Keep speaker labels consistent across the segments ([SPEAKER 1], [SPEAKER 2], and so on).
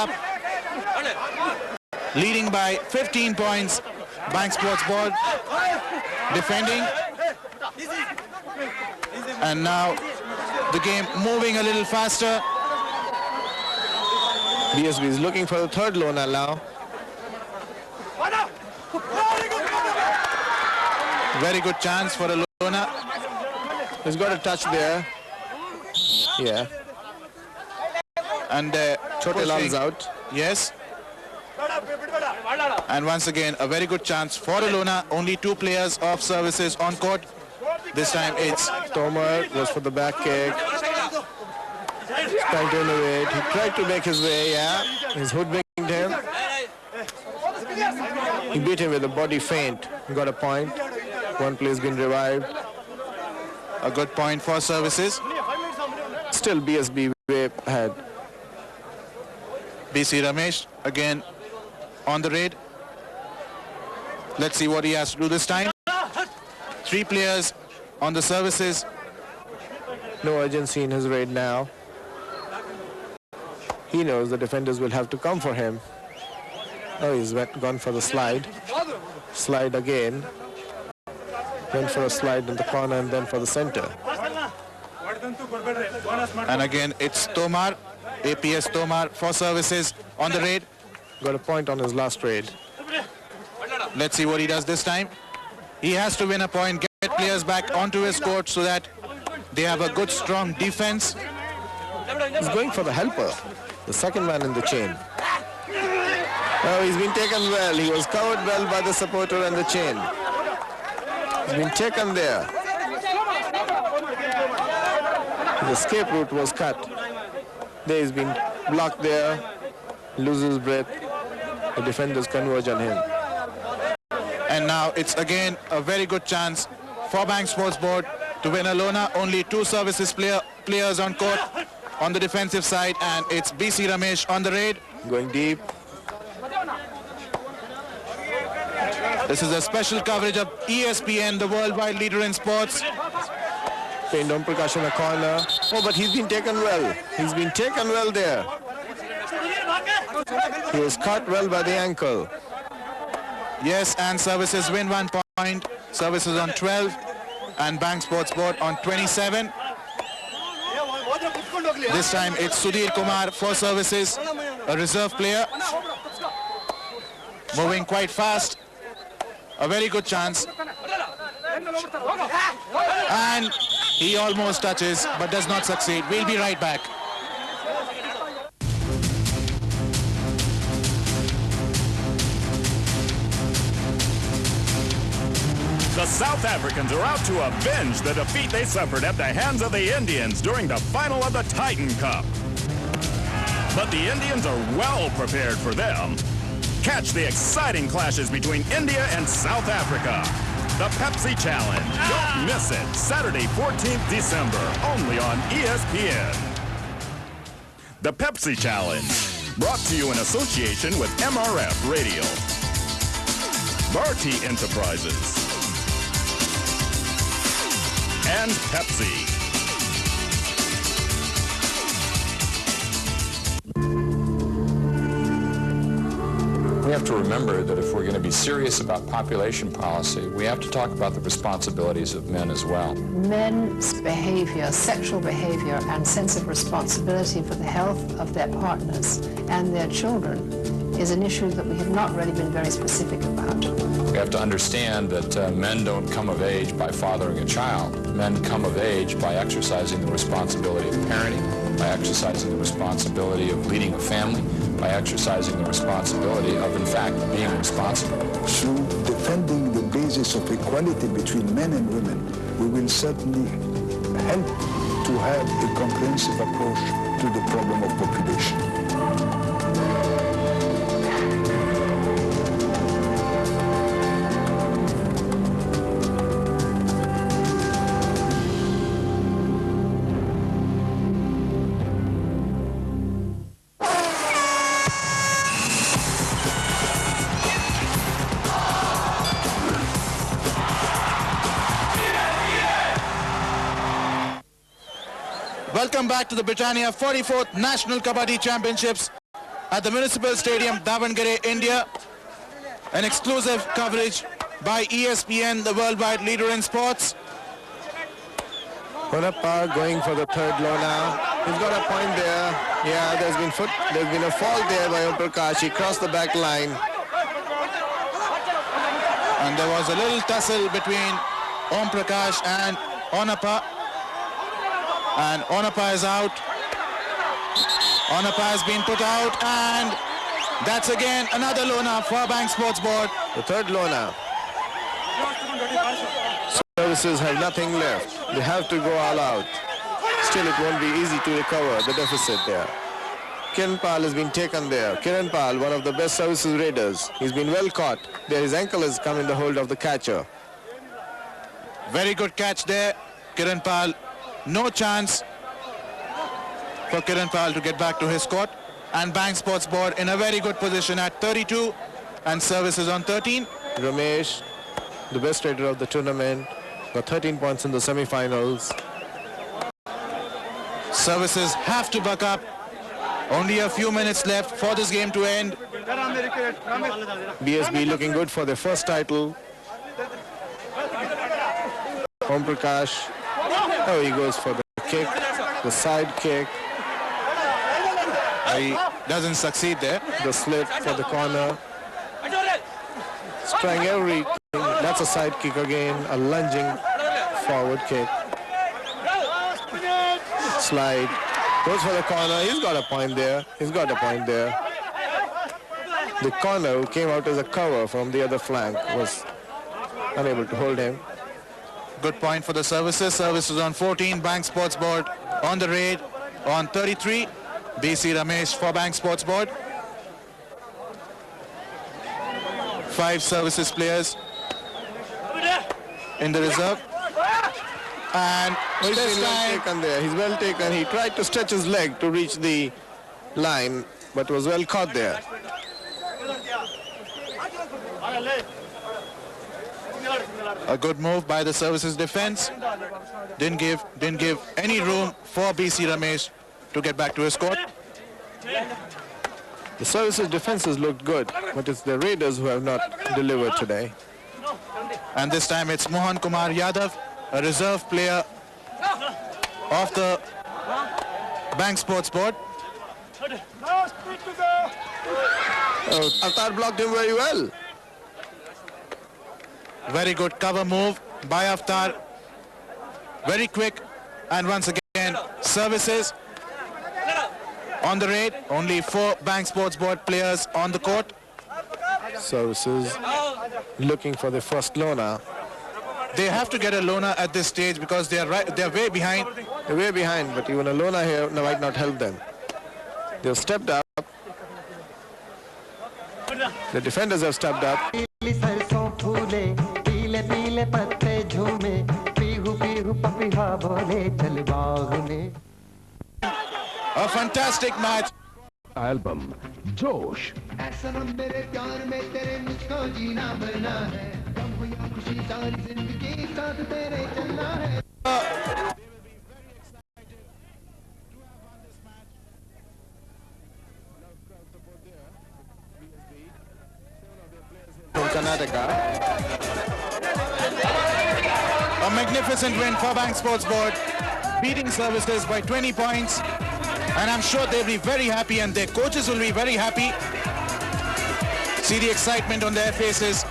[SPEAKER 1] up, leading by 15 points. Bank Sports Board defending. And now the game moving a little faster.
[SPEAKER 2] BSB is looking for the third Lona now.
[SPEAKER 1] Very good chance for a Lona.
[SPEAKER 2] He's got a touch there. Yeah.
[SPEAKER 1] And
[SPEAKER 2] Chotelal's out.
[SPEAKER 1] Yes. And once again, a very good chance for a Lona. Only 2 players of services on court. This time it's
[SPEAKER 2] Tomar goes for the back kick. He's trying to innovate. He tried to make his way, yeah. He's hoodwinked him. He beat him with a body feint. He got a point. One player's been revived.
[SPEAKER 1] a good point for services.
[SPEAKER 2] Still BSB way ahead.
[SPEAKER 1] BC Ramesh again on the raid. Let's see what he has to do this time. 3 players on the services.
[SPEAKER 2] No urgency in his raid now. He knows the defenders will have to come for him. Oh, he's gone for the slide. Slide again. Went for a slide in the corner and then for the center.
[SPEAKER 1] And again, it's Tomar, APS Tomar for services on the raid.
[SPEAKER 2] Got a point on his last raid.
[SPEAKER 1] Let's see what he does this time. He has to win a point, get players back onto his court so that they have a good, strong defense.
[SPEAKER 2] He's going for the helper, the second man in the chain. Oh, he's been taken well. He was covered well by the supporter and the chain. He's been taken there. His escape route was cut. There he's been blocked there. Loses breath. The defenders converge on him.
[SPEAKER 1] And now it's again a very good chance for Bank Sports Board to win a Lona. Only 2 services players on court on the defensive side, and it's BC Ramesh on the raid.
[SPEAKER 2] Going deep.
[SPEAKER 1] This is a special coverage of ESPN, the worldwide leader in sports.
[SPEAKER 2] Paint on Prakash in the corner. Oh, but he's been taken well. He's been taken well there. He was caught well by the ankle.
[SPEAKER 1] Yes, and services win 1 point. Services on 12 and Bank Sports Board on 27. This time it's Sudhir Kumar for services, a reserve player. Moving quite fast. A very good chance. And he almost touches but does not succeed. We'll be right back.
[SPEAKER 3] The South Africans are out to avenge the defeat they suffered at the hands of the Indians during the final of the Titan Cup. But the Indians are well prepared for them. Catch the exciting clashes between India and South Africa. The Pepsi Challenge. Don't miss it. Saturday, 14th December, only on ESPN. The Pepsi Challenge, brought to you in association with MRF Radio. Bharti Enterprises. And Pepsi.
[SPEAKER 4] We have to remember that if we're going to be serious about population policy, we have to talk about the responsibilities of men as well.
[SPEAKER 5] Men's behavior, sexual behavior, and sense of responsibility for the health of their partners and their children is an issue that we have not really been very specific about.
[SPEAKER 4] We have to understand that men don't come of age by fathering a child. Men come of age by exercising the responsibility of parenting, by exercising the responsibility of leading a family, by exercising the responsibility of, in fact, being responsible.
[SPEAKER 6] Through defending the basis of equality between men and women, we will certainly help to have a comprehensive approach to the problem of population.
[SPEAKER 1] Welcome back to the Britannia 44th National Kabaddi Championships. at the Municipal Stadium, Davangere, India. An exclusive coverage by ESPN, the worldwide leader in sports.
[SPEAKER 2] Honappa going for the third low now. He's got a point there. Yeah, there's been a fall there by Om Prakash. He crossed the back line.
[SPEAKER 1] And there was a little tussle between Om Prakash and Honappa. And Honappa is out. Honappa has been put out, and that's again another Lona for Bank Sports Board.
[SPEAKER 2] The third low now. Services have nothing left. They have to go all out. Still, it won't be easy to recover the deficit there. Kiran Pal has been taken there. Kiran Pal, one of the best services raiders. He's been well caught. There his ankle has come in the hold of the catcher.
[SPEAKER 1] Very good catch there, Kiran Pal. No chance for Kiran Pal to get back to his court. And Bank Sports Board in a very good position at 32 and services on 13.
[SPEAKER 2] Ramesh, the best raider of the tournament, got 13 points in the semi-finals.
[SPEAKER 1] Services have to buck up. Only a few minutes left for this game to end.
[SPEAKER 2] BSB looking good for their first title. Om Prakash. Oh, he goes for the kick, the side kick.
[SPEAKER 1] He doesn't succeed there.
[SPEAKER 2] The slip for the corner. He's trying everything. That's a side kick again, a lunging forward kick. Slide. Goes for the corner. He's got a point there. He's got a point there. The corner who came out as a cover from the other flank was unable to hold him.
[SPEAKER 1] Good point for the services. Services on 14. Bank Sports Board on the raid on 33. BC Ramesh for Bank Sports Board. 5 services players in the reserve. And
[SPEAKER 2] He's
[SPEAKER 1] this
[SPEAKER 2] well
[SPEAKER 1] time,
[SPEAKER 2] taken there. He's well taken. He tried to stretch his leg to reach the line, but was well caught there.
[SPEAKER 1] a good move by the services defense. Didn't give any room for BC Ramesh to get back to his court.
[SPEAKER 2] The services defenses looked good, but it's the Raiders who have not delivered today.
[SPEAKER 1] And this time it's Mohan Kumar Yadav, a reserve player of the Bank Sports Board.
[SPEAKER 2] Oh, Avtar blocked him very well.
[SPEAKER 1] Very good cover move by Avtar. Very quick. And once again, services on the raid. Only 4 Bank Sports Board players on the court.
[SPEAKER 2] Services looking for the first Lona.
[SPEAKER 1] They have to get a Lona at this stage because they're way behind.
[SPEAKER 2] They're way behind, but even a Lona here might not help them. They've stepped up. The defenders have stepped up.
[SPEAKER 1] A fantastic match.
[SPEAKER 7] Album Josh.
[SPEAKER 2] From Karnataka.
[SPEAKER 1] A magnificent win for Bank Sports Board, beating services by 20 points. And I'm sure they'll be very happy and their coaches will be very happy. See the excitement on their faces.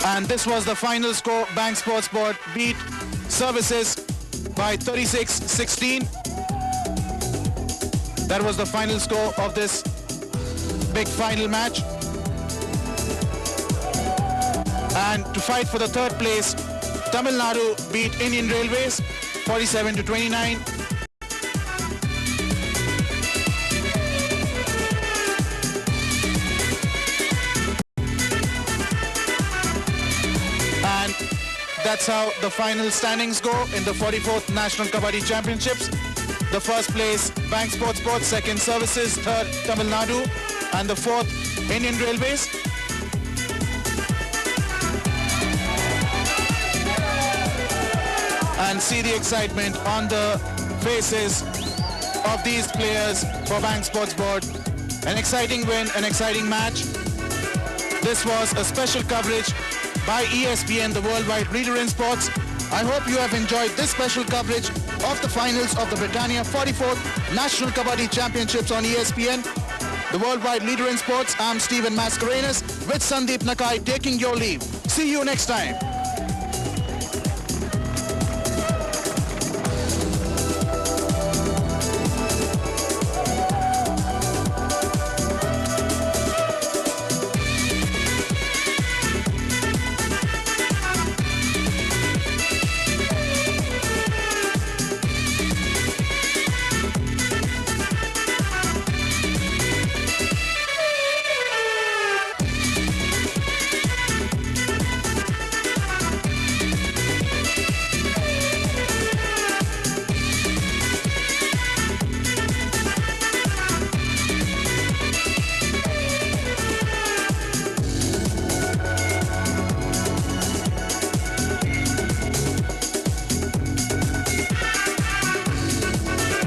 [SPEAKER 1] And this was the final score. Bank Sports Board beat services by 36-16. That was the final score of this big final match. And to fight for the third place, Tamil Nadu beat Indian Railways 47-29. And that's how the final standings go in the 44th National Kabaddi Championships. The first place, Bank Sports Board, second services, third Tamil Nadu, and the fourth Indian Railways. can see the excitement on the faces of these players for Bank Sports Board. An exciting win, an exciting match. This was a special coverage by ESPN, the worldwide leader in sports. I hope you have enjoyed this special coverage of the finals of the Britannia 44th National Kabaddi Championships on ESPN. The worldwide leader in sports, I'm Stephen Mascarenas with Sandeep Nakai taking your leave. See you next time.